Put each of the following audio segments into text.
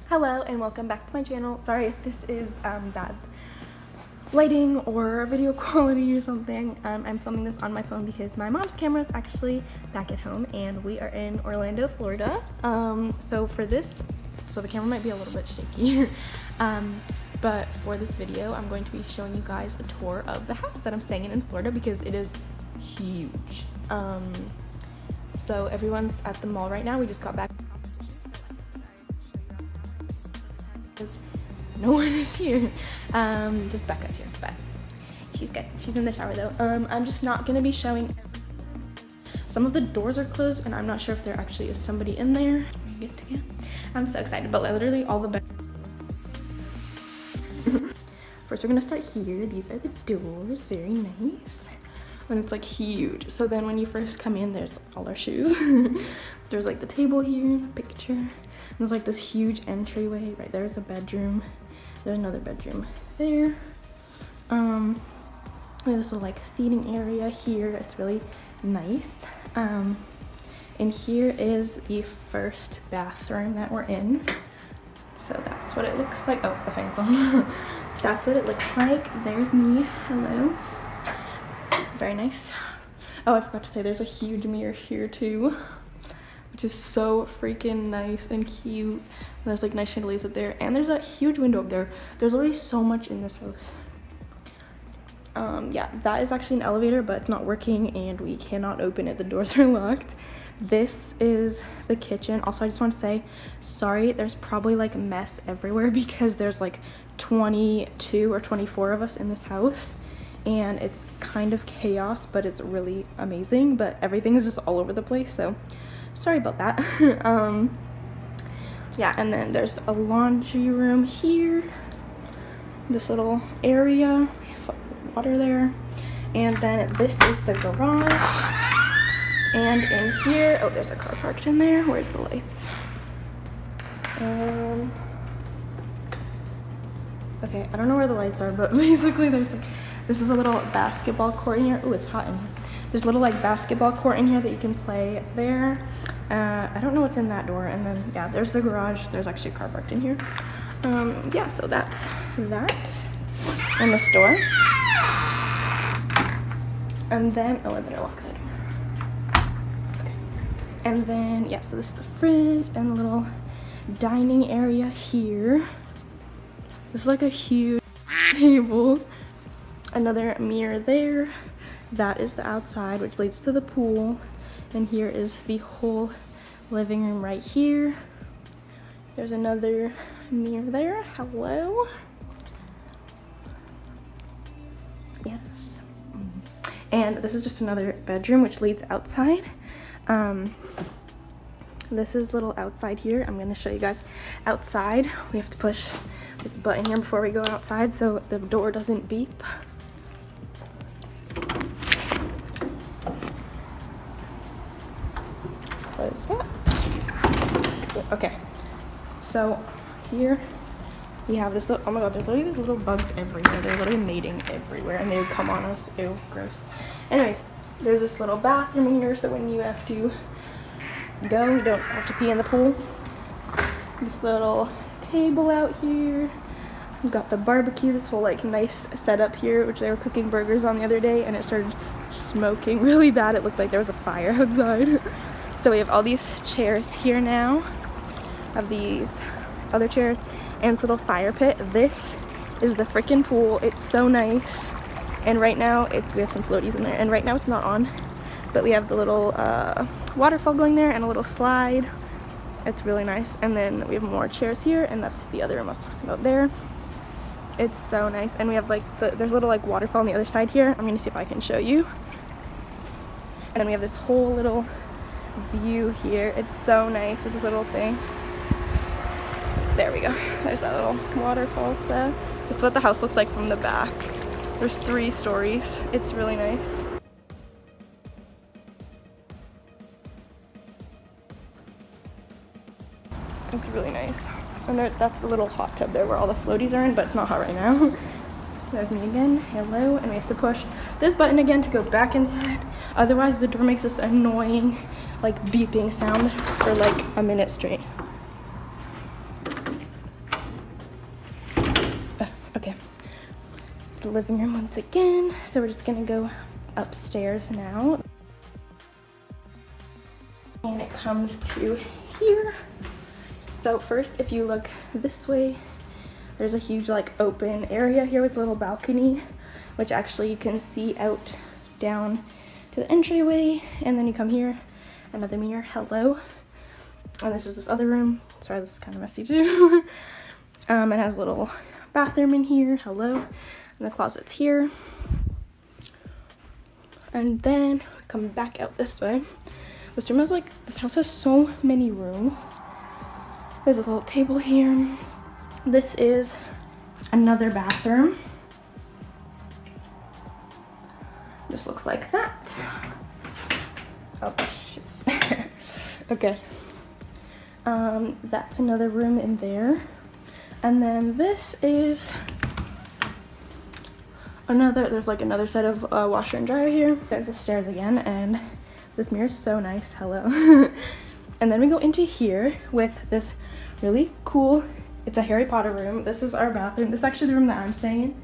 Hello and welcome back to my channel. Sorry if this is bad lighting or video quality or something. I'm filming this on my phone because my mom's camera is actually back at home and we are in Orlando, Florida. So the camera might be a little bit shaky. But for this video, I'm going to be showing you guys a tour of the house that I'm staying in Florida because it is huge. So everyone's at the mall right now. We just got back. No one is here. Just Becca's here, but she's good. She's in the shower though. I'm just not gonna be showing. Some of the doors are closed and I'm not sure if there actually is somebody in there. I'm so excited, but literally all the First we're gonna start here. These are the doors, very nice. And it's like huge. So then when you first come in, there's all our shoes. There's like the table here in the picture. There's like this huge entryway. Right there's a bedroom. There's another bedroom there. We have this little like seating area here. It's really nice. And here is the first bathroom that we're in. So that's what it looks like. Oh, the fan's on. That's what it looks like. There's me. Hello. Very nice. Oh, I forgot to say there's a huge mirror here too, which is so freaking nice and cute. And there's like nice chandeliers up there, and there's a huge window up there. There's already so much in this house. Yeah, that is actually an elevator, but it's not working and we cannot open it. The doors are locked. This is the kitchen. Also, I just want to say sorry, there's probably like a mess everywhere because there's like 22 or 24 of us in this house and it's kind of chaos, but it's really amazing. But everything is just all over the place, so sorry about that. Yeah, and then there's a laundry room here, this little area, water there, and then this is the garage. And in here, oh, there's a car parked in there. Where's the lights? Okay, I don't know where the lights are, but basically there's like, this is a little basketball court in here. Oh, it's hot in here. There's a little like basketball court in here that you can play there. I don't know what's in that door. And then, yeah, there's the garage. There's actually a car parked in here. Yeah, so that's that. And the store. And then, oh, I better lock that door. Okay. And then, yeah, so this is the fridge and a little dining area here. This is like a huge table. Another mirror there. That is the outside, which leads to the pool. And here is the whole living room right here. There's another mirror there. Hello. Yes. And this is just another bedroom, which leads outside. This is little outside here. I'm going to show you guys outside. We have to push this button here before we go outside so the door doesn't beep. Close that. Okay, so here we have this little, oh my god, there's literally these little bugs everywhere. They're literally mating everywhere and they would come on us. Ew, gross. Anyways, there's this little bathroom here, so when you have to go, you don't have to pee in the pool. This little table out here. We've got the barbecue, this whole like nice setup here, which they were cooking burgers on the other day and it started smoking really bad. It looked like there was a fire outside. So we have all these chairs here now. Have these other chairs and this little fire pit. This is the freaking pool. It's so nice. And right now we have some floaties in there, and right now it's not on, but we have the little waterfall going there and a little slide. It's really nice. And then we have more chairs here, and that's the other room I was talking about there. It's so nice. And we have like there's a little like waterfall on the other side here. I'm gonna see if I can show you. And then we have this whole little view here. It's so nice with this little thing. There we go. There's that little waterfall set. This is what the house looks like from the back. There's 3 stories. It's really nice. It's really nice. And that's the little hot tub there where all the floaties are in, but it's not hot right now. There's me again. Hello. And we have to push this button again to go back inside. Otherwise, the door makes this annoying, like, beeping sound for like a minute straight. the living room once again. So we're just gonna go upstairs now. And it comes to here. So first, if you look this way, there's a huge like open area here with a little balcony, which actually you can see out down to the entryway. And then you come here, another mirror, hello. And this is this other room. Sorry, this is kind of messy too. It has a little bathroom in here, hello. And the closet's here. And then come back out this way. This room is like, this house has so many rooms. There's this little table here. This is another bathroom. This looks like that. Oh, shit. Okay. That's another room in there. And then this is another, there's like another set of washer and dryer here. There's the stairs again, and this mirror is so nice, hello. And then we go into here with this really cool, it's a Harry Potter room. This is our bathroom. This is actually the room that I'm staying in.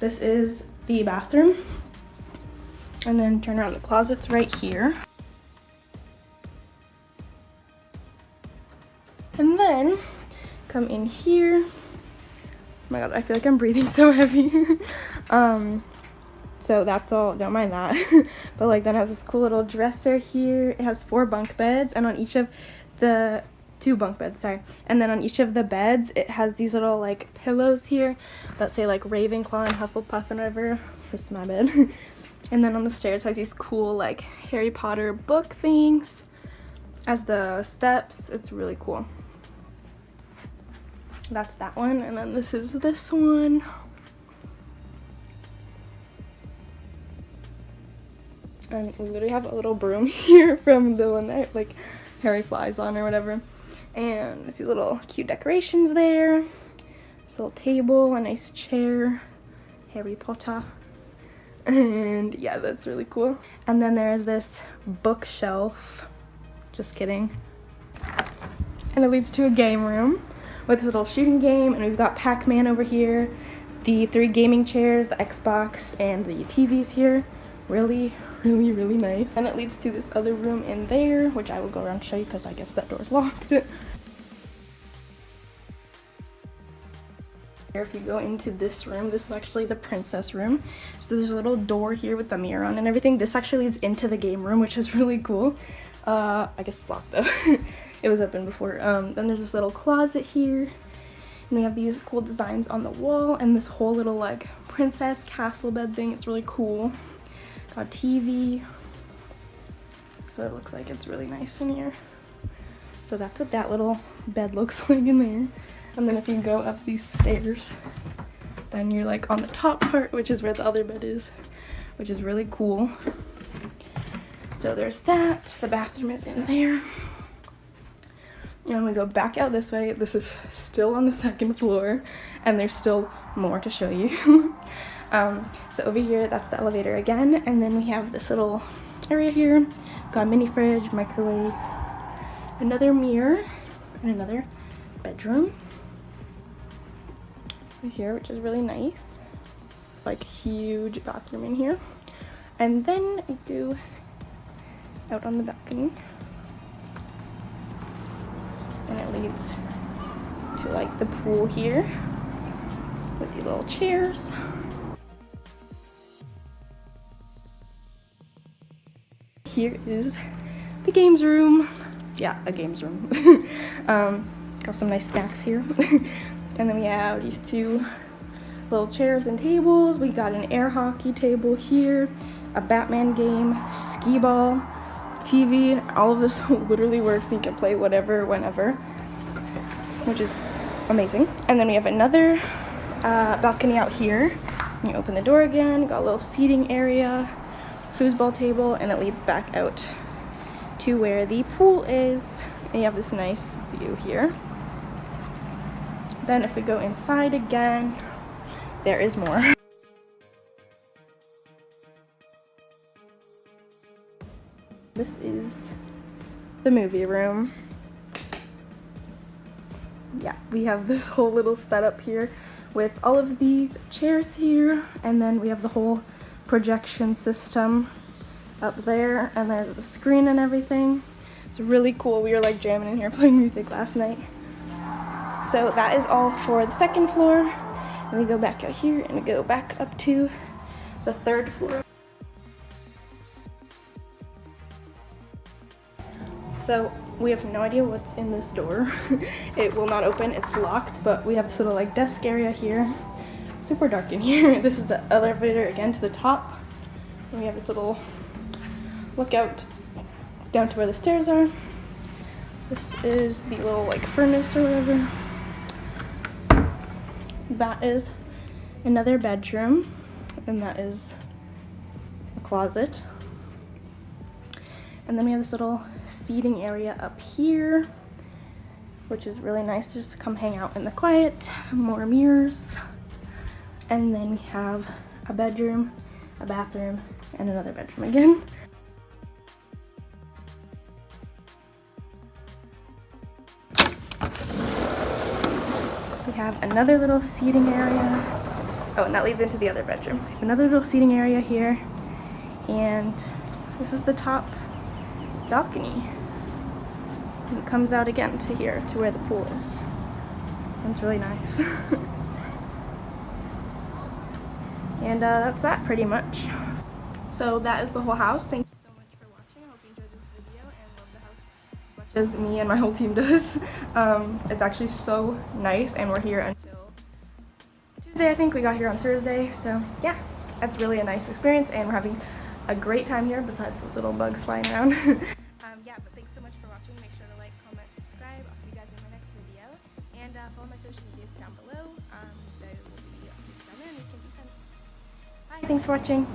This is the bathroom. And then turn around, the closet's right here. And then come in here. Oh my god, I feel like I'm breathing so heavy. So that's all, don't mind that. But like then it has this cool little dresser here. It has 4 bunk beds, and on each of the 2 bunk beds, sorry. And then on each of the beds it has these little like pillows here that say like Ravenclaw and Hufflepuff and whatever. This is my bed. And then on the stairs has these cool like Harry Potter book things as the steps. It's really cool. That's that one, and then this is this one. And we literally have a little broom here from the one that like Harry flies on or whatever. And these little cute decorations there. This little table, a nice chair, Harry Potter. And yeah, that's really cool. And then there's this bookshelf. Just kidding. And it leads to a game room with this little shooting game, and we've got Pac-Man over here, the 3 gaming chairs, the Xbox, and the TVs here. Really nice. And it leads to this other room in there, which I will go around and show you because I guess that door's locked. Here, if you go into this room, this is actually the princess room. So there's a little door here with the mirror on and everything. This actually leads into the game room, which is really cool. I guess it's locked though. It was open before. Then there's this little closet here, and we have these cool designs on the wall and this whole little like princess castle bed thing. It's really cool. Got a TV, so it looks like it's really nice in here. So that's what that little bed looks like in there. And then if you go up these stairs, then you're like on the top part, which is where the other bed is, which is really cool. So there's that. The bathroom is in there. And we go back out this way. This is still on the 2nd floor, and there's still more to show you. So over here, that's the elevator again, and then we have this little area here. Got a mini fridge, microwave, another mirror, and another bedroom right here, which is really nice. Like huge bathroom in here. And then I go out on the balcony, and it leads to like the pool here with these little chairs. Here is the games room. Yeah, a games room. Got some nice snacks here. And then we have these 2 little chairs and tables. We got an air hockey table here, a Batman game, skee ball, TV. All of this literally works. You can play whatever, whenever, which is amazing. And then we have another balcony out here. You open the door again, got a little seating area, foosball table, and it leads back out to where the pool is. And you have this nice view here. Then if we go inside again, there is more. This is the movie room. Yeah, we have this whole little setup here with all of these chairs here, and then we have the whole projection system up there, and there's the screen and everything. It's really cool. We were like jamming in here playing music last night. So that is all for the second floor. And we go back out here and we go back up to the third floor. So we have no idea what's in this door. It will not open, it's locked, but we have this little like desk area here. Super dark in here. This is the elevator again to the top. And we have this little lookout down to where the stairs are. This is the little like furnace or whatever. That is another bedroom, and that is a closet. And then we have this little seating area up here, which is really nice just to come hang out in the quiet. More mirrors. And then we have a bedroom, a bathroom, and another bedroom again. We have another little seating area. Oh, and that leads into the other bedroom. We have another little seating area here. And this is the top balcony. And it comes out again to here, to where the pool is. And it's really nice. And that's that pretty much. So that is the whole house. Thank you so much for watching. I hope you enjoyed this video and love the house as much as me and my whole team does. It's actually so nice, and we're here until Tuesday. I think we got here on Thursday. So yeah, that's really a nice experience, and we're having a great time here besides those little bugs flying around. Yeah, but thanks so much for watching. Make sure to like, comment, subscribe. I'll see you guys in my next video. And follow my social medias down below. They will be down there and you can be sent. Bye, thanks for watching.